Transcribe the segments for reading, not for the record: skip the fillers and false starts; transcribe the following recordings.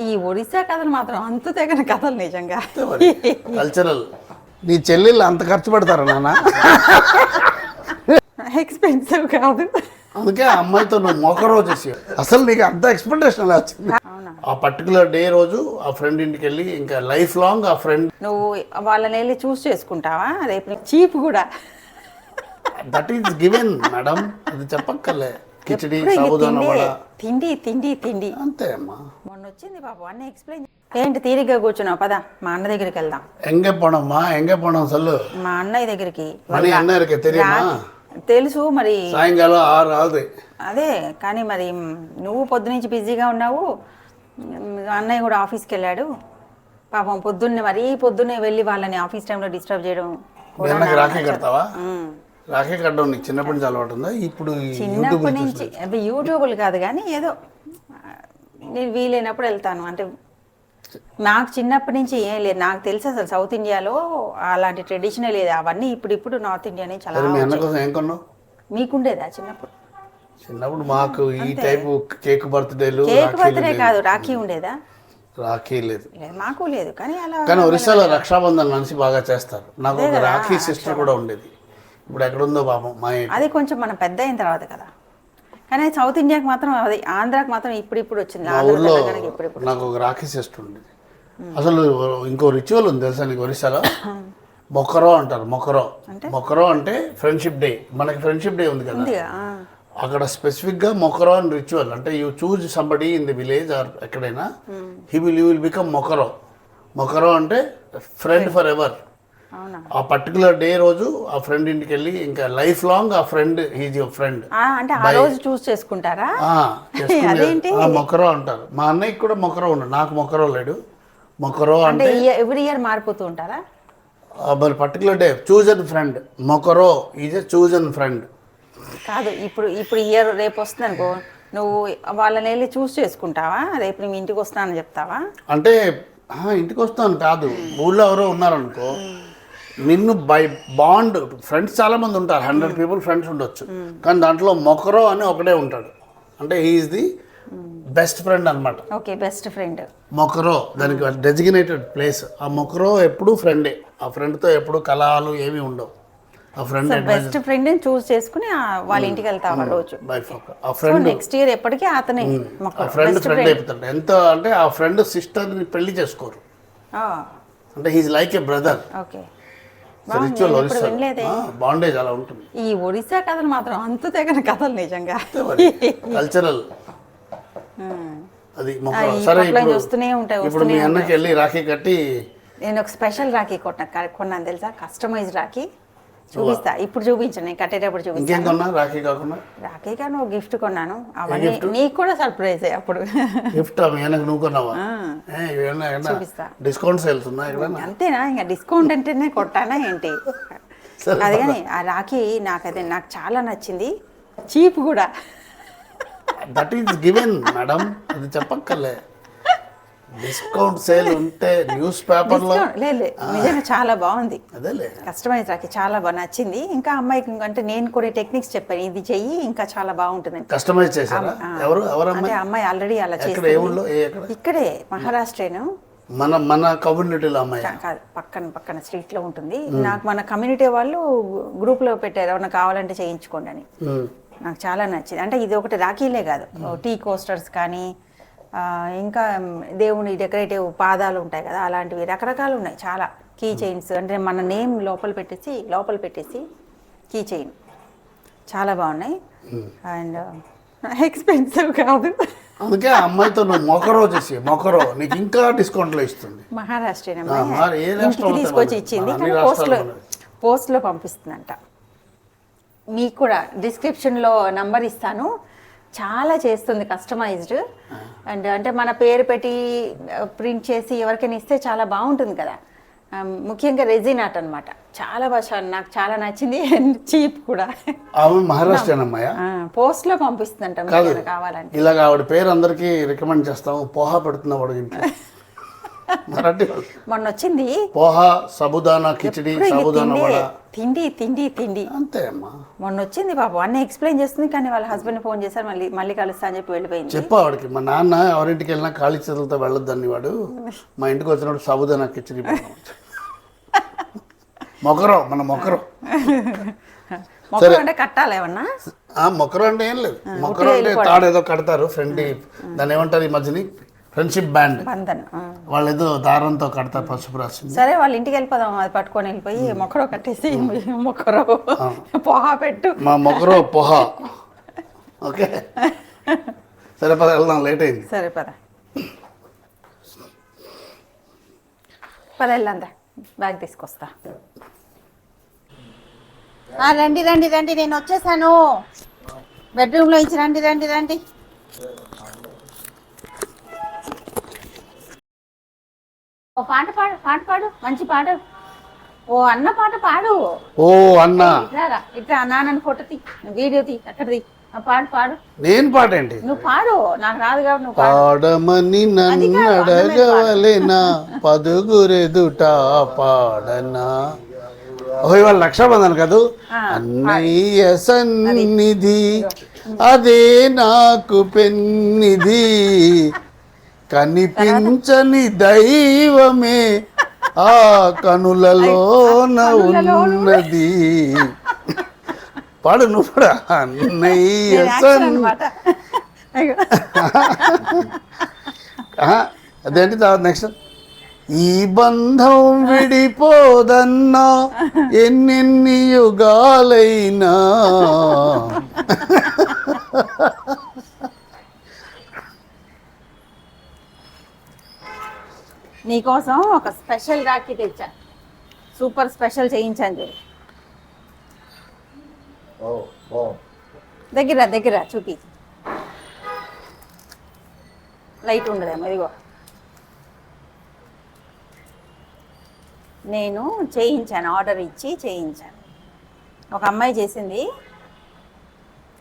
ఈ ఒరిస్సా కథలు మాత్రం అంతు తెగని కథలు నిజంగా. కల్చరల్. నీ చెల్లెళ్ళు అంత ఖర్చు పెడతారా నాన్న? ఎక్స్పెన్సివ్ కాదు, అందుకే ఆ అమ్మాయితో నువ్వు మొకరో చేసి అసలు నీకు అంత ఎక్స్పెక్టేషన్ అలా వచ్చింది. ఆ పర్టికులర్ డే రోజు ఆ ఫ్రెండ్ ఇంటికి వెళ్ళి ఇంకా లైఫ్ లాంగ్ ఆ ఫ్రెండ్. నువ్వు వాళ్ళని వెళ్ళి చూస్ చేసుకుంటావా? రేపు చీప్ కూడా. దట్ ఈస్ గివెన్ మేడం, అది చెప్పక్కర్లే. కిచడి, సాబుదానా వడ, తిండి తిండి తిండి అంతే అమ్మా. మొన్న వచ్చింది పాపం అన్నీ ఎక్స్ప్లెయిన్. ఏంటి తీరిగ్గా కూర్చున్నావు? పద మా అన్న దగ్గరికి వెళ్దాం. ఎంగే పోనమ్మా, ఎంగే పోనం సల్లు. మా అన్నయ్య దగ్గరికి. మనీ అన్నయ్యకి తెలియమా? తెలుసు మరి. సాయంకాలం 6 అవుతాయి. అదే కానీ మరి నువ్వు పొద్దునుంచి బిజీగా ఉన్నావు, అన్నయ్య కూడా ఆఫీస్కి వెళ్ళాడు పాపం. పొద్దున్నే వెళ్ళి వాళ్ళని ఆఫీస్ టైంలో డిస్టర్బ్ చేయడం. అన్నకి రాఖీ కడతావా? రాఖీ కట్టడం నీకు చిన్నప్పటి నుంచి అలవాటు ఉందా? ఇప్పుడు చిన్నప్పటి నుంచి యూట్యూబ్లు కాదు కానీ ఏదో నేను వీలైనప్పుడు వెళ్తాను. అంటే నాకు చిన్నప్పటి నుంచి ఏం లేదు, నాకు తెలుసు అసలు సౌత్ ఇండియాలో అలాంటి ట్రెడిషనల్ లేదు. అవన్నీ ఇప్పుడు నార్త్ ఇండియానే చాలా. మీ అన్న కోసం ఏం కొన్నావు? మీకుండేదా చిన్నప్పుడు? చిన్నప్పుడు మాకు ఈ టైపు కేక్ బర్త్డేలు. కేక్ బర్త్డే కాదు, రాఖీ ఉండేదా? రాఖీ లేదు, మాకు లేదు. కానీ అలా కానీ ఒరిస్సాలో రక్షాబంధన్ మనిషి బాగా చేస్తారు. నాకు ఒక రాఖీ సిస్టర్ కూడా ఉండేది. ఇప్పుడు ఎక్కడుందో పాపం మా. అది కొంచెం మనం పెద్ద అయిన తర్వాత కదా. కానీ సౌత్ ఇండియాకి మాత్రం, అది ఆంధ్రాకి మాత్రం ఇప్పుడు వచ్చింది. మా ఊర్లో నాకు ఒక రాఖీ సిస్టర్ ఉండేది. అసలు ఇంకో రిచువల్ ఉంది తెలుసా నీకు ఒరిస్సాలో? మొకరో అంటారు. మొకరో అంటే ఫ్రెండ్షిప్ డే. మనకి ఫ్రెండ్షిప్ డే ఉంది కదా, అక్కడ స్పెసిఫిక్గా మొకరో అని రిచువల్. అంటే you choose somebody in the village or ఎక్కడైనా, యూ విల్ బికమ్ మొకరో అంటే ఫ్రెండ్ ఫర్ ఎవర్. ఆ పర్టికులర్ డే రోజు ఆ ఫ్రెండ్ ఇంటికి వెళ్ళి ఇంకా లైఫ్ లాంగ్ ఆ ఫ్రెండ్ ఈజ్ యువర్ ఫ్రెండ్. అంటే ఆ రోజు చూస్ చేసుకుంటారా? మొకరో అంటారు. మా అన్నయ్యకి కూడా మొకరో ఉన్నాడు, నాకు మొకరో లేడు. మొకరో అంటే ఎవ్రీ ఇయర్ మారిపోతూ ఉంటారా? మరి పర్టికులర్ డే చూజన్ ఫ్రెండ్. మొకరో ఈజ్ ఎ చూజన్ ఫ్రెండ్. కాదు, ఇప్పుడు ఇయర్ రేపు వస్తుంది అనుకో, నువ్వు వాళ్ళని వెళ్ళి చూస్ చేసుకుంటావా? రేపు నువ్వు ఇంటికి వస్తానని చెప్తావా? అంటే ఇంటికి వస్తాను కాదు, ఊళ్ళో ఎవరో ఉన్నారనుకో, నిన్ను బై బాండ్ ఫ్రెండ్స్ చాలా మంది ఉంటారు, 100 people ఫ్రెండ్స్ ఉండొచ్చు. కానీ దాంట్లో మొకరో అని ఒకడే ఉంటాడు. అంటే హీఈస్ ది బెస్ట్ ఫ్రెండ్ అనమాట. ఓకే, బెస్ట్ ఫ్రెండ్ మొకరో దానికి డెసిగ్నేటెడ్ ప్లేస్. ఆ మొకరో ఎప్పుడు ఫ్రెండే. ఆ ఫ్రెండ్తో ఎప్పుడు కలహాలు ఏమీ ఉండవు. ఆ ఫ్రెండ్ బెస్ట్ ఫ్రెండ్ చూస్ చేసుకుని వాళ్ళ ఇంటికి వెళ్తావా రోజు? ఆ ఫ్రెండ్ నెక్స్ట్ ఇయర్ ఎప్పటికీ అతనే ఫ్రెండ్ అయిపోతాడు. ఎంత అంటే ఆ ఫ్రెండ్ సిస్టర్ని పెళ్లి చేసుకోరు. అంటే he's like a brother. Okay, ritual bondage అలా ఉంటుంది. ఈ ఒరిస్సా కథలు మాత్రం అంతు తెగని కథలు నిజంగా. కల్చరల్. అది సరే. ఇప్పుడు మీ అన్నకి వెళ్ళి రాఖీ కట్టి. నేను ఒక స్పెషల్ రాఖీ కొన్నాను తెలుసా, కస్టమైజ్ రాఖీ. చూపిస్తా, ఇప్పుడు చూపించను, నేను కట్టేటప్పుడు చూపిస్తాను. రాఖీ కాకుండా రాఖీ కానీ ఒక గిఫ్ట్ కొన్నాను. అవన్నీ నీకు కూడా సర్ప్రైజ్ అప్పుడు. గిఫ్ట్ నువ్వు కొన్నావా? చూపిస్తా. డిస్కౌంట్ సేల్స్ ఉన్నాయి అంతేనా? ఇంకా డిస్కౌంట్ అంటేనే కొట్టానా ఏంటి? అది కానీ ఆ రాఖీ నాకు చాలా నచ్చింది, చీప్ కూడా. దట్ ఈస్ గివెన్ మేడం, అది చెప్పక్కర్లే. డిస్కౌంట్ సేల్ ఉంటే న్యూస్ పేపర్లో నిజంగా చాలా బాగుంది. అదేలే, కస్టమైజ్ రాఖీ చాలా బాగా నచ్చింది. ఇంకా అమ్మాయికి అంటే నేను కొన్ని టెక్నిక్స్ చెప్పాను, ఇది చెయ్యి ఇంకా చాలా బాగుంటుంది. కస్టమైజ్ చేశారా? అంటే అమ్మాయి ఆల్రెడీ అలా చేసింది. ఇక్కడే మహారాష్ట్రేను. మన కమ్యూనిటీలో అమ్మాయి కాదు, పక్కన స్ట్రీట్ లో ఉంటుంది. నాకు మన కమ్యూనిటీ వాళ్ళు గ్రూప్ లో పెట్టారు, ఎవరైనా కావాలంటే చేయించుకోండి అని. నాకు చాలా నచ్చింది. అంటే ఇది ఒకటి రాఖీలే కాదు, టీ కోస్టర్స్ కానీ ఇంకా దేవుని డెకరేటివ్ పాదాలు ఉంటాయి కదా, అలాంటివి రకరకాలు ఉన్నాయి. చాలా కీ చైన్స్, అంటే మన నేమ్ లోపల పెట్టేసి కీ చైన్ చాలా బాగున్నాయి. అండ్ ఎక్స్పెన్సివ్ కాదు, అందుకే అమ్మాయితో నువ్వు మొకరో నీకు ఇంకా డిస్కౌంట్లో ఇస్తుంది. మహారాష్ట్ర తీసుకొచ్చి ఇచ్చింది, పోస్ట్లో పంపిస్తుందంట. మీకు కూడా డిస్క్రిప్షన్లో నంబర్ ఇస్తాను. చాలా చేస్తుంది కస్టమైజ్డ్. అండ్ అంటే మన పేరు పెట్టి ప్రింట్ చేసి ఎవరికైనా ఇస్తే చాలా బాగుంటుంది కదా. ముఖ్యంగా రెజిన్ ఆర్ట్ అనమాట. చాలా బాగా నాకు చాలా నచ్చింది. చీప్ కూడా. మహారాష్ట్ర అమ్మాయి పోస్ట్ లో పంపిస్తుందంట కావాలంటే. ఇలాగ ఆవిడ పేరు అందరికి రికమెండ్ చేస్తాము. పోహా పెడుతున్నా వాడు ఇంట్లో. మరాఠీ వాళ్ళు. మొన్న వచ్చింది పోహా, సాబుదానా కిచిడి, ఎప్పుడు ఇంక సాబుదానా తిండే. వడ. తిండి తిండి తిండి అంతే అమ్మా. మొన్న వచ్చింది పాపం అన్నీ ఎక్స్ప్లెయిన్ చేస్తుంది, కానీ వాళ్ళ హస్బెండ్ ఫోన్ చేశారు, మళ్ళీ మళ్ళీ కలుస్తా అని చెప్పి వెళ్ళిపోయింది. చెప్పా వాడికి, మా నాన్న ఎవరింటికి వెళ్ళినా ఖాళీ చేతులతో వెళ్ళొద్దని వాడు. మా ఇంటికి వచ్చినప్పుడు సాబుదానా కిచిడి మొకరం, మన మొకరం. మొక్కలు అంటే కట్టాలి ఏమన్నా? మొకరం అంటే ఏం లేదు. మొకరం అంటే తాడు ఏదో కడతారు ఫ్రెండ్, దాన్ని ఏమంటారు ఈ మధ్యని, ఫ్రెండ్షిప్ బ్యాండ్. బంధన్. వాళ్ళు ఏదో దారంతో కడతారు పసుపు రాసి. సరే వాళ్ళ ఇంటికి వెళ్ళిపోదాం, అది పట్టుకొని వెళ్ళిపోయి మొక్కరో కట్టేసి మొక్కరో పోహా పెట్టు. మా మొకరో పోహా. ఓకే సరే పద వెళ్దాం, లేట్ అయింది. సరే పద పద వెళ్ళందా, బ్యాగ్ తీసుకొస్తా. రండి రండి రండి, నేను వచ్చేసాను. బెడ్రూమ్లో ఇచ్చి రండి రండి రండి. ఓ పాట పాడు, పాట పాడు, మంచి పాట. ఓ అన్న పాట పాడు. ఓ అన్న ఇట్లా ఇట్లా నాన్నని ఫోటో తీ, వీడియో తీ, అక్కడ తీ, పాడు పాడు. నేను పాట ఏంటి? నువ్వు పాడు, నాకు రాదు కాబట్టి నువ్వు పాడు. పాడమని నన్ను అడగవలెనా, పదుగురెదుట పాడనా. ఓ ఇవాళ రక్షాబంధన్ కదూ. అన్నయ్య సన్నిధి అదే నాకు పెన్నిధి, కనిపించని దైవమే ఆ కనులలోన ఉన్నది. పాడు నువ్వు కూడా. అన్నయ్య అదేంటి తర్వాత నెక్స్ట్. ఈ బంధం విడిపోదన్నా ఎన్నెన్ని యుగాలైనా. నీకోసం ఒక స్పెషల్ రాఖీ తెచ్చా, సూపర్ స్పెషల్ చేయించాను చూడు. దగ్గర దగ్గర చూపి, లైట్ ఉండదేమో. ఇదిగో నేను చేయించాను, ఆర్డర్ ఇచ్చి చేయించాను. ఒక అమ్మాయి చేసింది.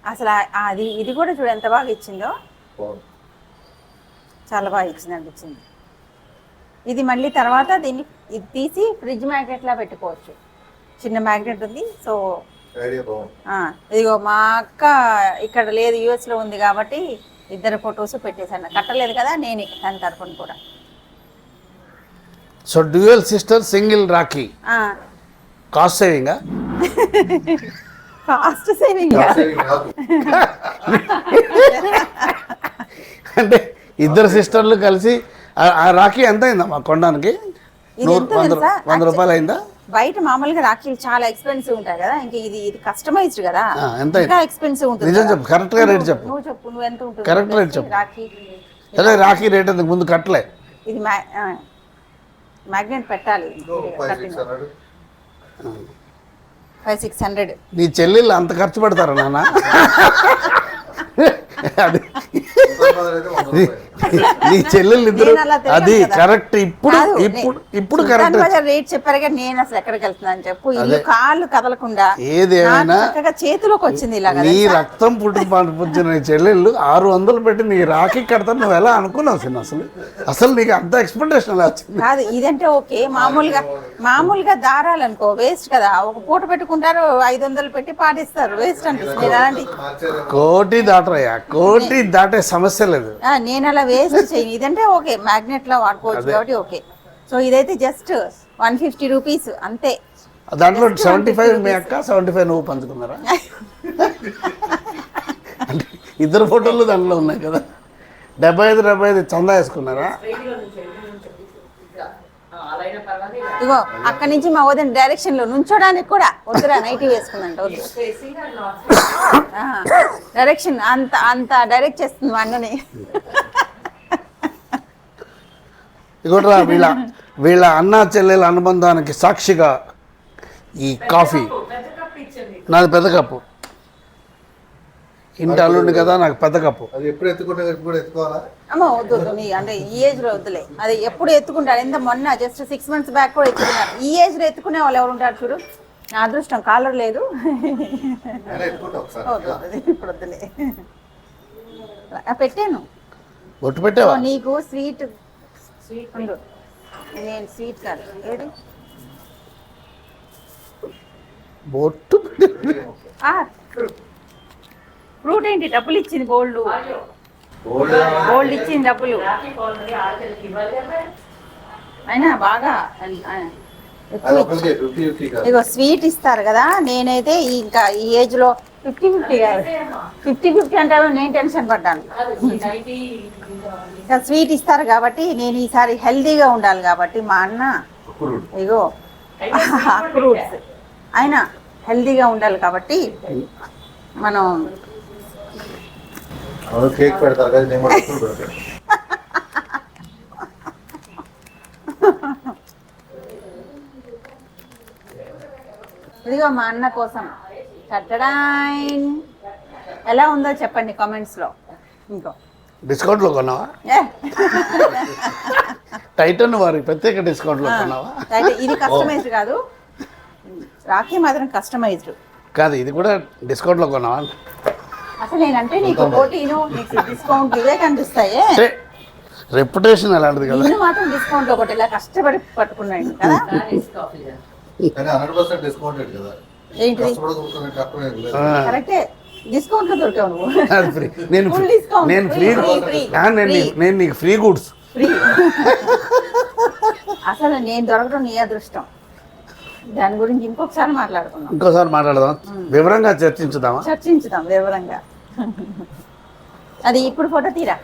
అసలు అది ఇది కూడా చూడు ఎంత బాగా ఇచ్చిందో, చాలా బాగా ఇచ్చింది అనిపించింది. ఇది మళ్ళీ తర్వాత దీన్ని ఇది తీసి ఫ్రిడ్జ్ మ్యాగ్నెట్లా పెట్టుకోవచ్చు. చిన్న మ్యాగ్నెట్ ఉంది. సో ఇదిగో మా అక్క ఇక్కడ లేదు, యూఎస్లో ఉంది కాబట్టి ఇద్దరు ఫొటోస్ పెట్టేశాను. కట్టలేదు కదా నేనే దాని తరఫున కూడా. So dual sister single Rakhi, cost saving. Cost saving అంటే ఇద్దరు సిస్టర్లు కలిసి ఆ రాఖీ ఎంత అయిందమ్మా కొనడానికి? 100 రూపాయలు అయిందా? బయట మామూలుగా రాఖీలు చాలా ఎక్స్పెన్సివ్ ఉంటాయి కదా, ఇంకా ఇది ఇది కస్టమైజ్డ్ కదా, ఇంకా ఎక్స్పెన్సివ్ ఉంటుంది. నిజం చెప్పు, కరెక్ట్ గా రేట్ చెప్పు. నువ్వు చెప్పు, నువ్వు ఎంత ఉంటుంది కరెక్ట్ రేట్ చెప్పు. రాఖీ అదే రాఖీ రేట్ ఎందుకు ముందు కట్టలే. ఇది మ్యాగ్నెట్ పెట్టాలి. 500-600. నీ చెల్లెళ్ళు అంత ఖర్చు పెడతారా నాన్న? అది నీ చెల్లెళ్ళు ఇద్దరు, అది కరెక్ట్. ఇప్పుడు కరెక్ట్ రేట్ చెప్పారు కానీ నేను అసలు ఎక్కడికి వెళ్తున్నాను చెప్పు. ఇల్లు కాళ్ళు కదలకుండా ఏదేమైనా చేతిలోకి వచ్చింది ఇలాగా. నీ రక్తం పుట్టిన నీ చెల్లెళ్ళు 600 పెట్టి నీ రాఖీ కడతాను నువ్వు ఎలా అనుకున్నావు సిన్న? అసలు నీకు అంత ఎక్స్పెక్టేషన్ ఎలా వచ్చింది? కాదు ఇదంటే ఓకే, మామూలుగా దారాలు అనుకో వేస్ట్ కదా. ఒక పూట పెట్టుకుంటారు, 500 పెట్టి పాటిస్తారు, వేస్ట్ అనిపిస్తుంది. అలాంటి కోటి దాటరయ్యా, కోటి దాటే సమస్య లేదు. నేను అలా వేస్ట్ చేయను. ఇదంటే ఓకే, మ్యాగ్నెట్ లా వాడుకోవచ్చు కాబట్టి ఓకే. సో ఇదైతే జస్ట్ 150 రూపీస్ అంతే. దాంట్లో 75 మీ అక్క, 75 నువ్వు పంచుకున్నారా? అంటే ఇద్దరు ఫోటోలు దాంట్లో ఉన్నాయి కదా. 75 చందా వేసుకున్నారా? ఇగో అక్కడి నుంచి మా వదిన డైరెక్షన్ లో నుంచోడానికి కూడా వద్దురా నైటీ వేసుకుందంట. వద్దు డైరెక్షన్ అంత డైరెక్ట్ చేస్తుంది మా అన్నని. ఇగోట్రా వీళ్ళ అన్న చెల్లెల అనుబంధానికి సాక్షిగా ఈ కాఫీ. నాది పెద్ద కప్పు, ఇంటి అల్లుండి కదా, నాకు పెద్ద కప్పు. అమ్మ వద్దు నీ అంటే ఈ ఏజ్ లో వద్దులే. అది ఎప్పుడు ఎత్తుకుంటారు, ఎంత మొన్న జస్ట్ 6 months బ్యాక్ కూడా ఎత్తుకున్నారు. ఈ ఏజ్ లో ఎత్తుకునే వాళ్ళు ఎవరు ఉంటారు చూడు. నా అదృష్టం కాలర్ లేదు. ఇప్పుడు వద్దులే, పెట్టాను. బొట్టు పెట్టావా? నీకు స్వీట్ నేను స్వీట్ కాదు ఏది బొట్టు ఫ్రూట్ ఏంటి డబ్బులు ఇచ్చింది గోల్డ్ ఇచ్చింది డబ్బులు అయినా బాగా ఇగో స్వీట్ ఇస్తారు కదా నేనైతే ఇంకా ఈ ఏజ్ లో 50-50 అంటే నేను టెన్షన్ పడ్డాను ఇంకా స్వీట్ ఇస్తారు కాబట్టి నేను ఈసారి హెల్దీగా ఉండాలి కాబట్టి మా అన్న ఇగో ఫ్రూట్స్ అయినా హెల్దీగా ఉండాలి కాబట్టి మనం కేక్ పెడతారు కదా నేను కూడా అప్పుడు పెడతాను. ఇదిగో మా అన్న కోసం కట్టడాయిన్ ఎలా ఉందో చెప్పండి కామెంట్స్ లో ఇంకో డిస్కౌంట్లో కొన్నావా? ఏ, టైటన్ వారి ప్రత్యేక డిస్కౌంట్లో కొన్నావా? అయితే ఇది కస్టమైజ్డ్ కాదు రాఖీ మాత్రం కస్టమైజ్డ్ కాదు, ఇది కూడా డిస్కౌంట్లో కొన్నావా? అసలు నేనంటే నీకు పోటీను నీకు డిస్కౌంట్ ఇవే కనిపిస్తాయే అంటే రెప్యుటేషన్ అలాంటిది కదా. నిన్ను మాత్రం డిస్కౌంట్ ఒకటి ఇలా కష్టపడి పట్టుకున్నాడు కదా కానీ 100% డిస్కౌంటెడ్ కదా. ఏంటి కష్టపడి కొనుక్కునే తక్కువ ఏం లేదు. కరెక్టే డిస్కౌంట్ లో దొరికావు నువ్వు అది ఫ్రీ. నేను Full discount. నేను ఫ్రీ Free. నేను నీకు ఫ్రీ గుడ్స్. ఫ్రీ అసలు నేను దొరకడం నీ అదృష్టం దాని గురించి ఇంకొకసారి మాట్లాడుకుందాం ఇంకోసారి మాట్లాడదాం, వివరంగా చర్చించుదామా? చర్చించుదాం వివరంగా అది ఇప్పుడు ఫోటో తీరా